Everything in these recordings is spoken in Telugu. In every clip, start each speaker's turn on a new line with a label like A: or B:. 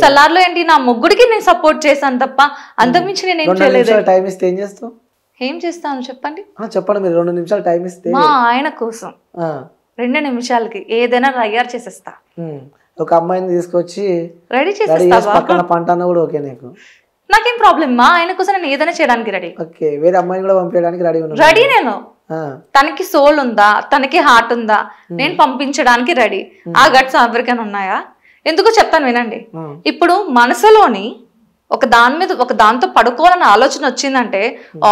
A: సలార్లో ఏంటి నా ముగ్గురికి నేను సపోర్ట్ చేశాను తప్ప అంతమించి నేను ఏం చేయలేదు.
B: టైం ఇస్తే ఏం చేస్తావు?
A: ఏం చేస్తాను చెప్పండి.
B: చెప్పండి మీరు 2 నిమిషాలు టైం ఇస్తే.
A: మా ఆయన కోసం 2 నిమిషాలకి ఏదైనా తయారు చేసేస్తా.
B: ఒక అమ్మాయిని తీసుకొచ్చి
A: రెడీ చేసేస్తా.
B: పక్కన పంట అన్న కూడా ఓకే నీకు?
A: నాకేం ప్రాబ్లం. మా ఆయన కోసం నేను ఏదైనా చేయడానికి రెడీ.
B: ఓకే, వేరే అమ్మాయిని కూడా పంపించడానికి రెడీ ఉన్నా?
A: రెడీ. నేను తనకి సోల్ ఉందా, తనకి హార్ట్ ఉందా, నేను పంపించడానికి రెడీ. ఆ గట్స్ ఎవరికైనా ఉన్నాయా? ఎందుకు చెప్తాను వినండి. ఇప్పుడు మనసులోని ఒక దాంతో పడుకోవాలని ఆలోచన వచ్చిందంటే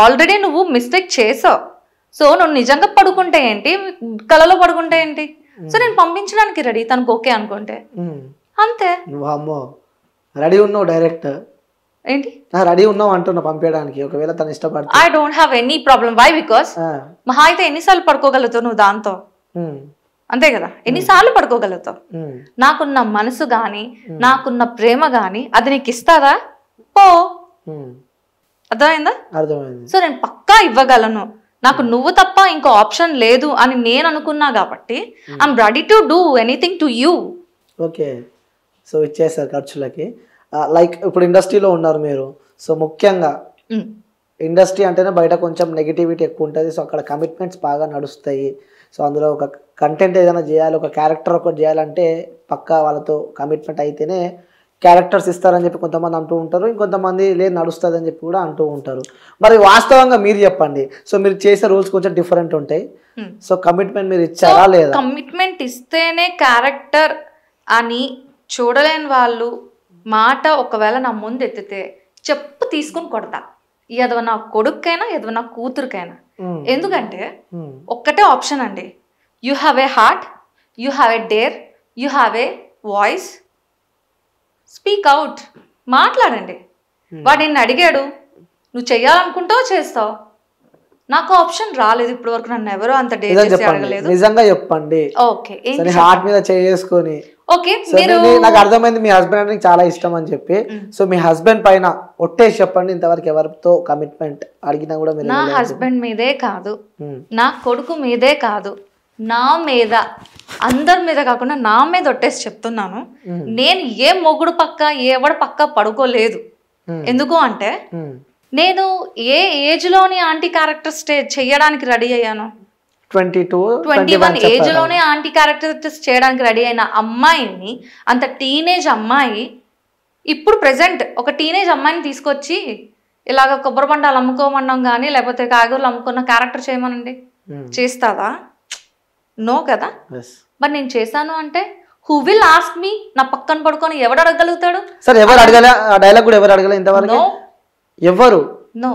A: ఆల్రెడీ నువ్వు మిస్టేక్ చేసావు. సో నువ్వు నిజంగా పడుకుంటే ఏంటి, కలలో పడుకుంటే ఏంటి? సో నేను పంపించడానికి రెడీ, తనకు ఓకే అనుకుంటే అంతే.
B: రెడీ ఉన్నావు డైరెక్ట్
A: ఏంటి?
B: రెడీ ఉన్నావు అంటున్నా పంపించడానికి. ఒకవేళ తను ఇష్టపడితే
A: I don't have any problem. Why? Because Maha అయితే ఎన్నిసార్లు పడుకోగలుగుతావు నువ్వు దాంతో? అంతే కదా, ఎన్నిసార్లు పడుకోగలుగుతావు? నాకున్న మనసు గాని నాకున్న ప్రేమ గాని అది నీకు ఇస్తాదా? పో. అర్థమైందా?
B: అర్థమైంది.
A: సో నేను పక్కా ఇవ్వగలను. నాకు నువ్వు తప్ప ఇంకో ఆప్షన్ లేదు అని నేను అనుకున్నా కాబట్టి I'm ready to do anything to you.
B: Okay, so ఇచ్చేసారు ఖర్చులకి. లైక్ ఇప్పుడు ఇండస్ట్రీలో ఉన్నారు మీరు. సో ముఖ్యంగా ఇండస్ట్రీ అంటేనే బయట కొంచెం నెగిటివిటీ ఎక్కువ ఉంటుంది. సో అక్కడ కమిట్మెంట్స్ బాగా నడుస్తాయి. సో అందులో ఒక కంటెంట్ ఏదైనా చేయాలి, ఒక క్యారెక్టర్ ఒకటి చేయాలంటే పక్కా వాళ్ళతో కమిట్మెంట్ అయితేనే క్యారెక్టర్స్ ఇస్తారని చెప్పి కొంతమంది అంటూ ఉంటారు. ఇంకొంతమంది లేదు నడుస్తుంది అని చెప్పి కూడా అంటూ ఉంటారు. మరి వాస్తవంగా మీరు చెప్పండి. సో మీరు చేసే రూల్స్ కొంచెం డిఫరెంట్ ఉంటాయి. సో కమిట్మెంట్ మీరు ఇచ్చారా లేదా?
A: కమిట్మెంట్ ఇస్తేనే క్యారెక్టర్ అని చూడలేని వాళ్ళు మాట ఒకవేళ నా ముందు ఎత్తితే చెప్పు తీసుకుని కొడతా. ఎదవ నా కొడుకైనా ఎదవ నా కూతురికైనా. ఎందుకంటే ఒక్కటే ఆప్షన్ అండి. You have a heart, you have a dare, you have a voice, speak out, మాట్లాడండి. వాడు నిన్ను అడిగాడు, నువ్వు చెయ్యాలనుకుంటావు చేస్తావు. నాకు ఆప్షన్ రాలేదు ఇప్పటి వరకు, నన్ను ఎవరో అంత డేర్ చేసి అడగలేదు.
B: నిజంగా చెప్పండి.
A: ఓకే,
B: హార్ట్ మీద చేసుకొని.
A: ఓకే,
B: నాకు అర్థమైంది మీ హస్బెండ్ అంటే చాలా ఇష్టం అని చెప్పి. సో మీ హస్బెండ్ పైన ఒట్టేసి చెప్పండి, ఇంతవరకు ఎవరితో కమిట్మెంట్ అడిగినా కూడా మీరు?
A: నా హస్బెండ్ మీదే కాదు, నా కొడుకు మీదే కాదు, నా మీద, అందరి మీద కాకుండా నా మీద ఒట్టేసి చెప్తున్నాను. నేను ఏ మొగుడు పక్క ఎవడ పక్క పడుకోలేదు. ఎందుకు అంటే నేను ఏ ఏజ్ లోని ఆంటీ క్యారెక్టర్ చెయ్యడానికి రెడీ అయ్యాను.
B: 21
A: ఏజ్ లోనే ఆంటీ క్యారెక్టర్స్ చేయడానికి రెడీ అయిన అమ్మాయిని, అంత టీనేజ్ అమ్మాయి, ఇప్పుడు ప్రెసెంట్ ఒక టీనేజ్ అమ్మాయిని తీసుకొచ్చి ఇలాగ కొబ్బరి బండాలు అమ్ముకోమన్నాం కానీ లేకపోతే కాయగూరలు అమ్ముకున్న క్యారెక్టర్ చేయమనండి, చేస్తావా? నో కదా. మరి నేను చేశాను అంటే హూ విల్ ఆస్క్ మీ? నా పక్కన పడుకొని ఎవడు అడగలుగుతాడు?
B: సరే, ఎవరు అడగలే? ఆ డైలాగ్ కూడా ఎవరు అడగలే ఇంతవరకు? ఎవరు?
A: నో.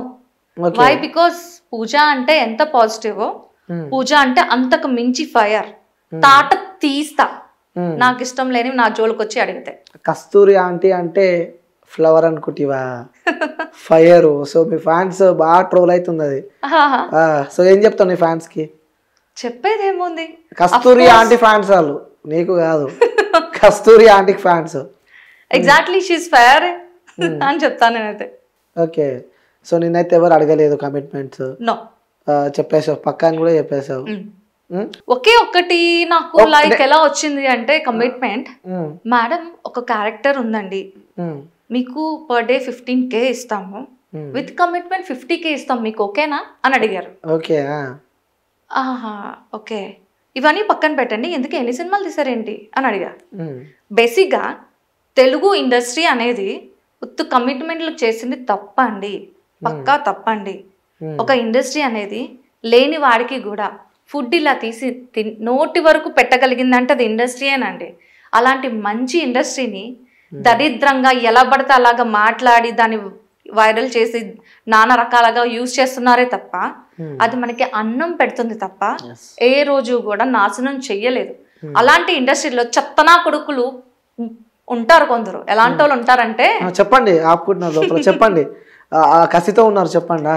A: వై? బికాస్ పూజ అంటే ఎంత పాజిటివ్, పూజ అంటే అంతకు మించి ఫైర్. తాట తీస్తా నాకు ఇష్టం లేని నా జోలికి వచ్చి అడిగితే.
B: కస్తూరి ఆంటీ అంటే ఫ్లవర్ అనుకుంటివా? ఫైర్. సో మీ ఫ్యాన్స్ బాగా ట్రోల్ అవుతుంది అది. సో ఏం చెప్తావు నీ ఫ్యాన్స్ కి?
A: చెప్పేది ఏముంది,
B: కస్తూరి ఆంటీ ఫ్యాన్స్ వాళ్ళు, నీకు కాదు. Kasthuri aunty fans.
A: Exactly, she's fire అని చెప్తాను నేనైతే.
B: ఓకే, సో నిన్నైతే ఎవరు అడగలేదు కమిట్మెంట్స్?
A: నో.
B: చెప్పేసావు, పక్కాని కూడా చెప్పేసావు.
A: ఒకే ఒక్కటి నాకు లైక్ ఎలా వచ్చింది అంటే కమిట్మెంట్. మేడం ఒక క్యారెక్టర్ ఉందండి, మీకు పర్ డే 15K ఇస్తాము, విత్ కమిట్మెంట్ 50K ఇస్తాం, మీకు ఓకేనా అని అడిగారు.
B: ఓకే.
A: ఓకే, ఇవన్నీ పక్కన పెట్టండి, ఎందుకు ఎన్ని సినిమాలు తీసారేంటి అని అడిగా. బేసిక్గా తెలుగు ఇండస్ట్రీ అనేది ఉత్తు కమిట్మెంట్లు చేసింది తప్పండి, పక్కా తప్పండి. ఒక ఇండస్ట్రీ అనేది లేని వాడికి కూడా ఫుడ్ ఇలా తీసి నోటి వరకు పెట్టగలిగిందంటే అది ఇండస్ట్రీయేనండి. అలాంటి మంచి ఇండస్ట్రీని దరిద్రంగా ఎలా పడితే అలాగా మాట్లాడి దాన్ని వైరల్ చేసి నానా రకాలుగా యూజ్ చేస్తున్నారే తప్ప అది మనకి అన్నం పెడుతుంది తప్ప ఏ రోజు కూడా నాశనం చెయ్యలేదు. అలాంటి ఇండస్ట్రీలో చెత్తనా కొడుకులు ఉంటారు కొందరు. ఎలాంటి వాళ్ళు ఉంటారంటే,
B: చెప్పండి, ఆపుకుంటున్నారు లోపల, చెప్పండి, కసితో ఉన్నారు, చెప్పండి.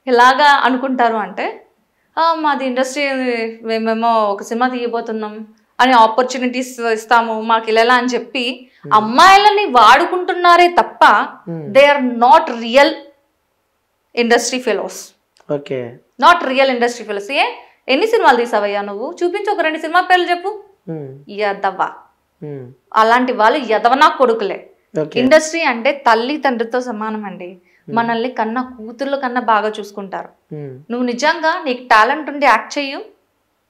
A: ఎలాగా అనుకుంటారు అంటే, మాది ఇండస్ట్రీ, మేమేమో ఒక సినిమా తీయబోతున్నాం అని ఆపర్చునిటీస్ ఇస్తాము మాకు ఇలా అని చెప్పి అమ్మాయిలని వాడుకుంటున్నారే తప్ప they are not real industry fellows.
B: Okay,
A: not real industry fellows. ఎన్ని సినిమాలు తీసావయ్యా నువ్వు? చూపించు, ఒక 2 సినిమా పేర్లు చెప్పు. యదవ. అలాంటి వాళ్ళు యదవనా కొడుకులే.
B: ఓకే
A: ఇండస్ట్రీ అంటే తల్లి తండ్రితో సమానం అండి. మనల్ని కన్నా కూతుర్ల కన్నా బాగా చూసుకుంటారు. నువ్వు నిజంగా నీకు టాలెంట్ ఉండి యాక్ట్ చెయ్యు,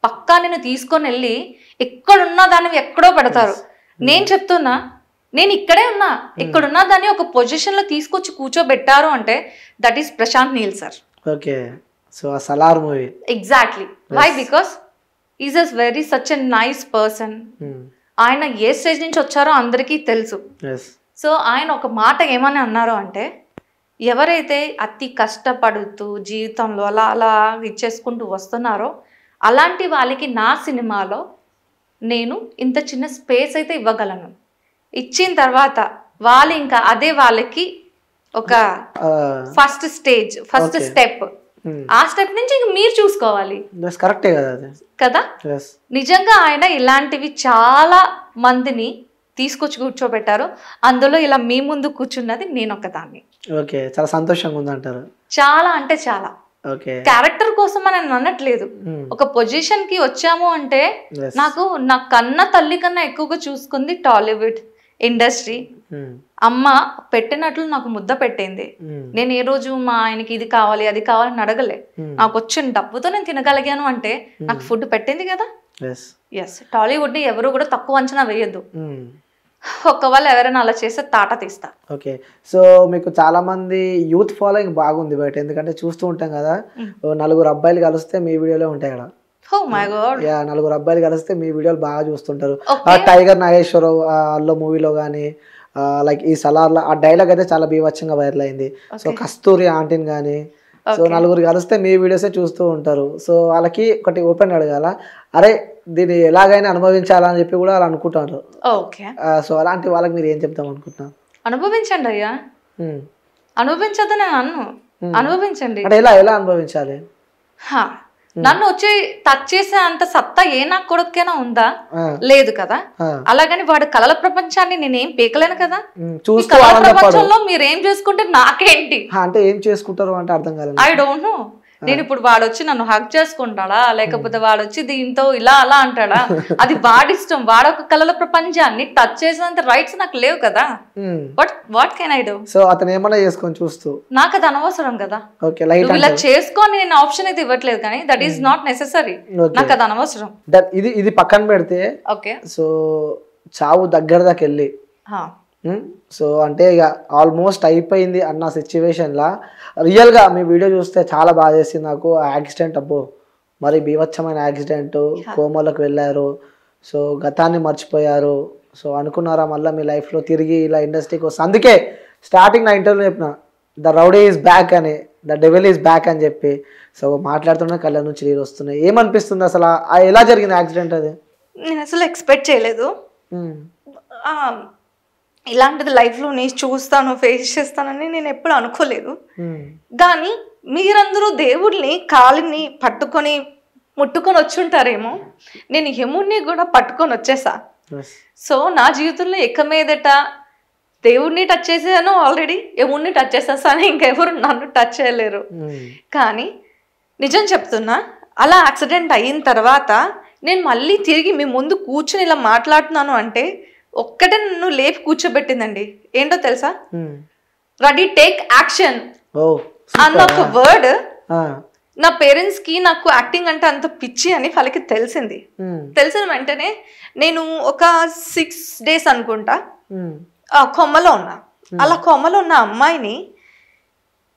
A: పక్కా నేను తీసుకొని వెళ్ళి ఎక్కడున్నా దాన్ని ఎక్కడో పెడతారు. నేను చెప్తున్నా, నేను ఇక్కడే ఉన్నా, ఇక్కడున్నా దాన్ని ఒక పొజిషన్ లో తీసుకొచ్చి కూర్చోబెట్టారు అంటే that is Prashanth Neel sir.
B: Okay so uh Salaar movie
A: exactly. Why? Because is a very such a nice person. ఆయన ఏ స్టేజ్ నుంచి వచ్చారో అందరికీ తెలుసు. సో ఆయన ఒక మాట ఏమని అన్నారు అంటే, ఎవరైతే అతి కష్టపడుతూ జీవితంలో అలా అలా ఇచ్చేసుకుంటూ వస్తున్నారో అలాంటి వాళ్ళకి నా సినిమాలో నేను ఇంత చిన్న స్పేస్ అయితే ఇవ్వగలను. ఇచ్చిన తర్వాత వాళ్ళు ఇంకా అదే వాళ్ళకి ఒక ఫస్ట్ స్టేజ్, ఫస్ట్ స్టెప్. ఆ స్టెప్ నుంచి ఇంక మీరు చూసుకోవాలి.
B: కరెక్టే కదా
A: కదా. నిజంగా ఆయన ఇలాంటివి చాలా మందిని తీసుకొచ్చి కూర్చోబెట్టారు. అందులో ఇలా మీ ముందు కూర్చున్నది నేను ఒకదాన్ని.
B: ఓకే చాలా సంతోషంగా ఉందంటారు.
A: చాలా అంటే చాలా.
B: ఓకే
A: క్యారెక్టర్ కోసం అని అనట్లేదు. ఒక పొజిషన్ కి వచ్చాము అంటే నాకు నా కన్న తల్లి కన్నా ఎక్కువగా చూసుకుంది టాలీవుడ్ ఇండస్ట్రీ. అమ్మ పెట్టినట్లు నాకు ముద్ద పెట్టింది. నేను ఏ రోజు మా ఆయనకి ఇది కావాలి అది కావాలని అడగలే. నాకు వచ్చిన డబ్బుతో నేను తినగలిగాను అంటే నాకు ఫుడ్ పెట్టింది కదా. ఎస్, టాలీవుడ్ ని ఎవరు కూడా తక్కువ అంచనా వేయద్దు. ఒకవేళ ఎవరైనా అలా చేస్తే తాట తీస్తా.
B: ఓకే సో మీకు చాలా మంది యూత్ ఫాలోయింగ్ బాగుంది బయట, ఎందుకంటే చూస్తూ ఉంటాం కదా, నలుగురు అబ్బాయిలు కలిస్తే మీ వీడియోలో ఉంటాయి కదా. నలుగురు అబ్బాయిలు కలిస్తే మీ వీడియోలు బాగా చూస్తుంటారు. టైగర్ నాగేశ్వరరావు అల్లో మూవీలో కానీ లైక్ ఈ సలార్లో ఆ డైలాగ్ అయితే చాలా బీభత్సంగా వైరల్ అయింది. సో కస్తూరి ఆంటీని కానీ సో నలుగురు కలిస్తే మీ వీడియోసే చూస్తూ ఉంటారు. సో వాళ్ళకి ఒకటి ఓపెన్ అడగాల, అరే దీన్ని ఎలాగైనా అనుభవించాలని చెప్పి కూడా వాళ్ళు అనుకుంటారు. సో అలాంటి వాళ్ళకి మీరు ఏం చెప్తాం అనుకుంటున్నారు?
A: అనుభవించండి అయ్యా, అనుభవించద్దు నేను అన్ను, అనుభవించండి.
B: అంటే ఎలా అనుభవించాలి?
A: నన్ను వచ్చి టచ్ చేసే అంత సత్తా ఏ నా కొడుకైనా ఉందా? లేదు కదా. అలాగని వాడు కళల ప్రపంచాన్ని నేనేం పీకలేను కదా. కళల ప్రపంచంలో మీరు ఏం చేసుకుంటే నాకేంటి?
B: అంటే ఏం చేసుకుంటారు అంటే అర్థం కాలేదు.
A: I don't know. నేను ఇప్పుడు వాడు వచ్చి నన్ను హక్ చేసుకుంటాడా, లేకపోతే వాడు వచ్చి దీంతో ఇలా అలా అంటాడా, అది వాడిష్టం. వాడొక కళల ప్రపంచాన్ని టచ్ చేసేంత రైట్స్ నాకు లేవు కదా. What can I do?
B: So అతను ఏమన్నా చేసుకొని చూస్తూ
A: నాకు అది అనవసరం కదా. ఇలా చేసుకొని నేను ఆప్షన్ అయితే ఇవ్వట్లేదు, కానీ దట్ ఈస్ నాట్ నెసెసరీ. నాకు అది అనవసరం.
B: ఇది పక్కన పెడితే
A: ఓకే,
B: సో చావు దగ్గర దాకా వెళ్ళి సో అంటే ఇక ఆల్మోస్ట్ అయిపోయింది అన్న సిచ్యువేషన్లా రియల్గా మీ వీడియో చూస్తే చాలా బాగా చేసింది నాకు. యాక్సిడెంట్ అబ్బో మరి బీభత్సమైన యాక్సిడెంట్, కోమాలోకి వెళ్ళారు, సో గతాన్ని మర్చిపోయారు. సో అనుకున్నారా మళ్ళీ మీ లైఫ్లో తిరిగి ఇలా ఇండస్ట్రీకి వస్తుంది? అందుకే స్టార్టింగ్ నా ఇంటర్వ్యూలో చెప్పిన ద రౌడీ ఈజ్ బ్యాక్ అని, ద డెవిల్ ఈజ్ బ్యాక్ అని చెప్పి. సో మాట్లాడుతున్న కళ్ళ నుంచి నీళ్ళు వస్తున్నాయి. ఏమనిపిస్తుంది అసలు ఎలా జరిగింది యాక్సిడెంట్? అది
A: నేను అసలు ఎక్స్పెక్ట్ చేయలేదు. ఇలాంటిది లైఫ్లో నేను చూస్తాను, ఫేస్ చేస్తానని నేను ఎప్పుడు అనుకోలేదు. కానీ మీరందరూ దేవుడిని కాలిని పట్టుకొని ముట్టుకొని వచ్చుంటారేమో, నేను యముడిని కూడా పట్టుకొని వచ్చేసా. సో నా జీవితంలో ఎక్క మీదట దేవుడిని టచ్ చేసాను ఆల్రెడీ, యముడిని టచ్ చేసేసాను, ఇంకెవరు నన్ను టచ్ చేయలేరు. కానీ నిజం చెప్తున్నా, అలా యాక్సిడెంట్ అయిన తర్వాత నేను మళ్ళీ తిరిగి మీ ముందు కూర్చొని ఇలా మాట్లాడుతున్నాను అంటే ఒక్కటే నన్ను లేపి కూర్చోబెట్టిందండి. ఏంటో తెలుసా? రెడీ టేక్ యాక్షన్ అన్న ఒక వర్డ్. నా పేరెంట్స్ కి నాకు యాక్టింగ్ అంటే అంత పిచ్చి అని వాళ్ళకి తెలిసింది. తెలిసిన వెంటనే నేను ఒక 6 days అనుకుంటా కొమ్మలో ఉన్నా. అలా కొమ్మలో ఉన్న అమ్మాయిని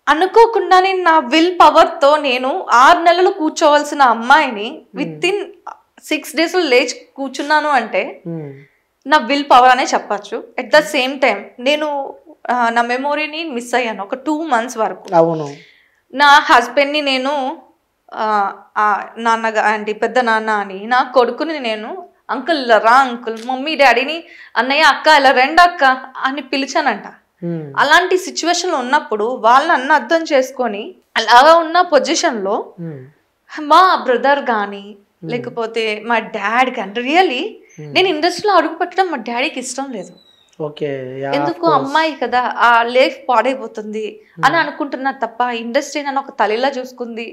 A: అనుకోకుండానే నా విల్ పవర్తో నేను 6 నెలలు కూర్చోవలసిన అమ్మాయిని విత్ ఇన్ 6 days లేచి కూర్చున్నాను అంటే నా విల్ పవర్ అనే చెప్పచ్చు. అట్ ద సేమ్ టైం నేను నా మెమొరీని మిస్ అయ్యాను ఒక 2 months వరకు. నా హస్బెండ్ని నేను నాన్నగా అంటే పెద్ద నాన్న అని, నా కొడుకుని నేను అంకుల్ రా అంకుల్, మమ్మీ డాడీని అన్నయ్య అక్క ఇలా రెండు అక్క అని పిలిచానంట. అలాంటి సిచ్యువేషన్లో ఉన్నప్పుడు వాళ్ళని అన్న అర్థం చేసుకొని అలాగా ఉన్న పొజిషన్లో మా బ్రదర్ కానీ లేకపోతే మా డాడ్ కానీ రియల్లీ నేను ఇండస్ట్రీలో అడుగు పెట్టడం మా డాడీకి ఇష్టం లేదు. ఎందుకు అమ్మాయి కదా ఆ లైఫ్ పాడైపోతుంది అని అనుకుంటున్నా తప్ప ఇండస్ట్రీ నన్ను ఒక తల్లిలా చూసుకుంది.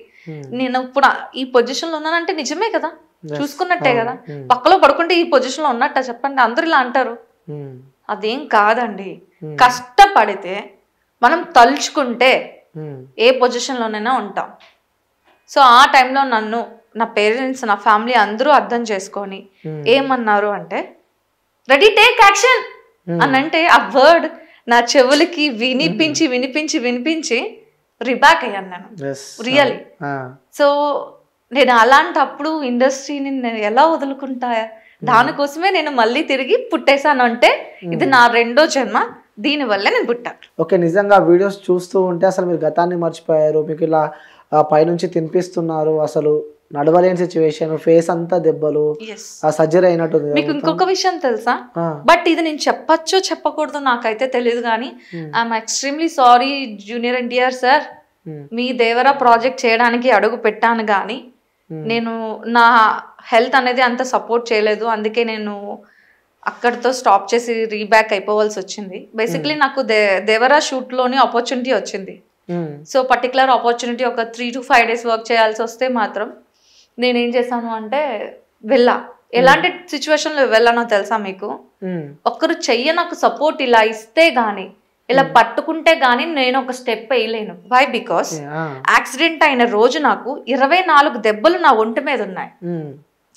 A: నేను ఇప్పుడు ఈ పొజిషన్ లో ఉన్నానంటే నిజమే కదా, చూసుకున్నట్టే కదా. పక్కలో పడుకుంటే ఈ పొజిషన్ లో ఉన్నట్ట చెప్పండి, అందరు ఇలా అంటారు. అదేం కాదండి. కష్టపడితే మనం తలుచుకుంటే ఏ పొజిషన్లోనైనా ఉంటాం. సో ఆ టైంలో నన్ను నా పేరెంట్స్, నా ఫ్యామిలీ అందరూ అర్థం చేసుకొని ఏమన్నారు అంటే రెడీ టేక్ యాక్షన్ అని అంటే ఆ వర్డ్ నా చెవులకి వినిపించి వినిపించి వినిపించి రిబ్యాక్ అయ్యాను నేను రియలీ. సో నేను అలాంటప్పుడు ఇండస్ట్రీని నేను ఎలా వదులుకుంటా, దానికోసమే నేను మళ్ళీ తిరిగి పుట్టేశాను. అంటే ఇది నా 2వ జన్మ, దీనివల్లే నేను పుట్టా.
B: ఓకే, నిజంగా వీడియోస్ చూస్తూ ఉంటే అసలు మీరు గతాన్ని మర్చిపోయారు, మీకు ఇలా పైనుంచి తినిపిస్తున్నారు, అసలు నడవలేని సిచ్యువేషన్, ఫేస్ అంతా దెబ్బలు, సర్జరీ అయినట్టుంది.
A: మీకు ఇంకొక విషయం తెలుసా, బట్ ఇది నేను చెప్పచ్చో చెప్పకూడదు నాకైతే తెలియదు, కానీ I'm extremely sorry junior NTR sir, me Devara project చేయడానికి అడుగు పెట్టాను కానీ నేను నా హెల్త్ అనేది అంత సపోర్ట్ చేయలేదు, అందుకే నేను అక్కడితో స్టాప్ చేసి రీబ్యాక్ అయిపోవాల్సి వచ్చింది. బేసిక్లీ నాకు దేవరా షూట్లోని ఆపర్చునిటీ వచ్చింది. సో పర్టికులర్ ఆపర్చునిటీ ఒక 3 to 5 days వర్క్ చేయాల్సి వస్తే మాత్రం నేనేం చేశాను అంటే వెళ్ళా. ఎలాంటి సిచ్యువేషన్లో వెళ్ళానో తెలుసా మీకు, ఒక్కరు చెయ్య నాకు సపోర్ట్ ఇలా ఇస్తే గానీ, ఇలా పట్టుకుంటే గానీ నేను ఒక స్టెప్ వేయలేను. వై? బికాస్ యాక్సిడెంట్ అయిన రోజు నాకు 24 దెబ్బలు నా ఒంటి మీద ఉన్నాయి.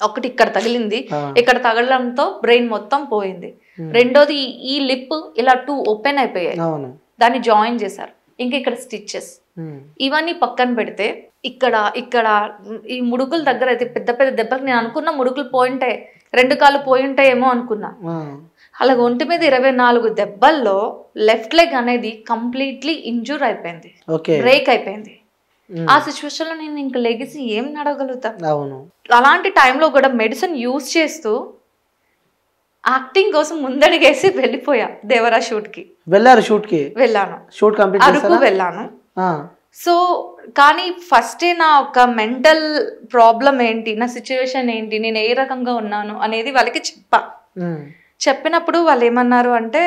A: ఒకటి ఇక్కడ తగిలింది, ఇక్కడ తగలడంతో బ్రెయిన్ మొత్తం పోయింది. రెండోది ఈ లిప్ ఇలా 2 ఓపెన్ అయిపోయాయి, దాన్ని జాయిన్ చేశారు. ఇంకా ఇక్కడ స్టిచెస్, ఇవన్నీ పక్కన పెడితే ఇక్కడ ఇక్కడ ఈ ముడుకుల దగ్గర అయితే పెద్ద పెద్ద దెబ్బలు, నేను అనుకున్న ముడుకులు పోయింటాయి, 2 కాళ్ళు పోయింటాయేమో అనుకున్నా. అలాగ ఒంటి మీద 24 దెబ్బల్లో లెఫ్ట్ లెగ్ అనేది కంప్లీట్లీ ఇంజూర్ అయిపోయింది, బ్రేక్ అయిపోయింది. ఆ సిచ్యువేషన్ లో నేను ఇంక లెగిసి ఏం నడవగలుగుతా. అలాంటి టైంలో కూడా మెడిసిన్ యూజ్ చేస్తూ యాక్టింగ్ కోసం ముందడిగేసి వెళ్ళిపోయా దేవరా షూట్ కి.
B: వెళ్ళారు? షూట్ కి
A: వెళ్ళాను,
B: షూట్ కంప్లీట్
A: అరకు వెళ్ళాను. సో కానీ ఫస్టే నా ఒక మెంటల్ ప్రాబ్లం ఏంటి, నా సిచ్యువేషన్ ఏంటి, నేను ఏ రకంగా ఉన్నాను అనేది వాళ్ళకి చెప్పినప్పుడు వాళ్ళు ఏమన్నారు అంటే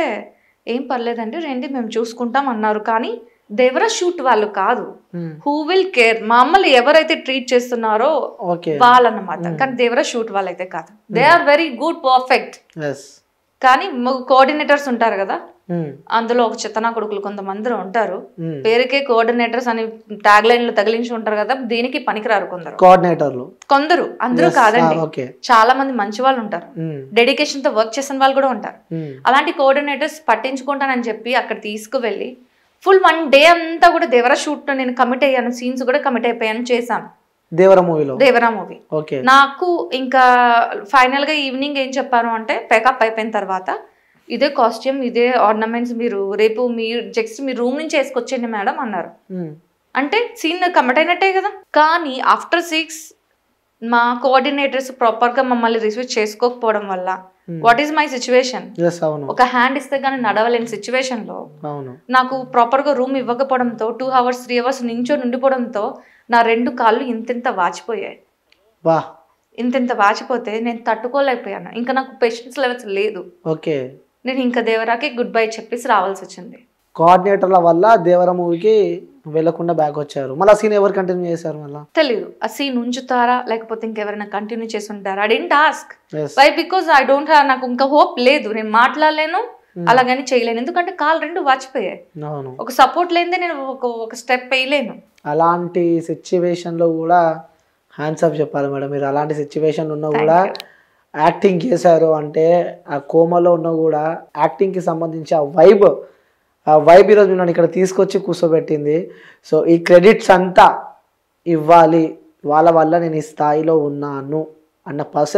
A: ఏం పర్లేదండి రండి మేము చూసుకుంటాం అన్నారు. కానీ దేవరా షూట్ వాళ్ళు కాదు, హూ విల్ కేర్, మమ్మల్ని ఎవరైతే ట్రీట్ చేస్తున్నారో వాళ్ళన్నమాట. కానీ దేవరా షూట్ వాళ్ళైతే కాదు, they are very good perfect. కానీ కోఆర్డినేటర్స్ ఉంటారు కదా, అందులో ఒక చిత్తనా కొడుకులు కొంతమంది ఉంటారు, పేరుకే కోఆర్డినేటర్స్ అని ట్యాగ్ లైన్లు తగిలించి ఉంటారు కదా, దీనికి పనికిరారు కొందరు కోఆర్డినేటర్లు. కొందరు, అందరూ కాదండి, చాలా మంది మంచి వాళ్ళు ఉంటారు, డెడికేషన్ తో వర్క్ చేసిన వాళ్ళు కూడా ఉంటారు. అలాంటి కోఆర్డినేటర్స్ పట్టించుకుంటానని చెప్పి అక్కడ తీసుకువెళ్ళి ఫుల్ 1 day అంతా కూడా దేవరా షూట్ లో నేను కమిట్ అయ్యాను, సీన్స్ కూడా కమిట్ అయిపోయాను, చేశాను దేవరా మూవీ. నాకు ఇంకా ఫైనల్ గా ఈవినింగ్ ఏం చెప్పారు అంటే పేకప్ అయిపోయిన తర్వాత ఇదే కాస్ట్యూమ్, ఇదే ఆర్నమెంట్స్, మీరు రేపు మీరు జస్ట్ మీ రూమ్ నుంచి వేసుకొచ్చేయండి మేడం అన్నారు. అంటే సీన్ కమిట్ అయినట్టే కదా. కానీ ఆఫ్టర్ 6 మా కోఆర్డినేటర్స్ ప్రాపర్ గా మమ్మల్ని రిసీవ్ చేసుకోకపోవడం వల్ల వాట్ ఈస్ మై సిచ్యువేషన్, ఒక హ్యాండ్ ఇస్తే గానీ నడవలేని సిచ్యువేషన్ లో నాకు ప్రాపర్ గా రూమ్ ఇవ్వకపోవడంతో 2 hours 3 hours నించొని ఉండిపోవడంతో నా 2 కాళ్ళు ఇంతింత వాచిపోయాయి. ఇంతింత వాచిపోతే నేను తట్టుకోలేకపోయాను, ఇంకా నాకు పేషెన్స్ లెవెల్స్ లేదు. నేను ఇంకా దేవరాకి గుడ్ బై చెప్పేసి రావాల్సి వచ్చింది.
B: కోఆర్డినేటర్ల వల్ల దేవరా మూవీకి వెళ్ళకుండా బ్యాక్ వచ్చారు. మళ్ళీ ఆ సీన్ ఎవరు కంటిన్యూ చేశారు? మళ్ళీ తెలియదు, ఆ సీన్ ఉంచుతారా లేకపోతే ఇంకెవరైనా కంటిన్యూ చేసి ఉంటారా, I don't ask. Why? Because I don't have, నాకు ఇంకా హోప్ లేదు, నేను మాట్లాడలేను అలాగని చేయలేను, ఎందుకంటే కాళ్ళు 2 వాచిపోయాయి. ఒక సపోర్ట్ లేనిదే నేను ఒక స్టెప్ వేయలేను. అలాంటి సిచ్యువేషన్ లో కూడా హ్యాండ్స్ అప్ చెప్పాలి మేడం, మీరు అలాంటి సిచ్యువేషన్ ఉన్నా కూడా యాక్టింగ్ చేశారు అంటే, ఆ కోమలో ఉన్నా కూడా యాక్టింగ్కి సంబంధించి ఆ వైబ్ ఈరోజు నన్ను ఇక్కడ తీసుకొచ్చి కూర్చోబెట్టింది. సో ఈ క్రెడిట్స్ అంతా ఇవ్వాలి, వాళ్ళ వల్ల నేను ఈ స్థాయిలో ఉన్నాను అన్న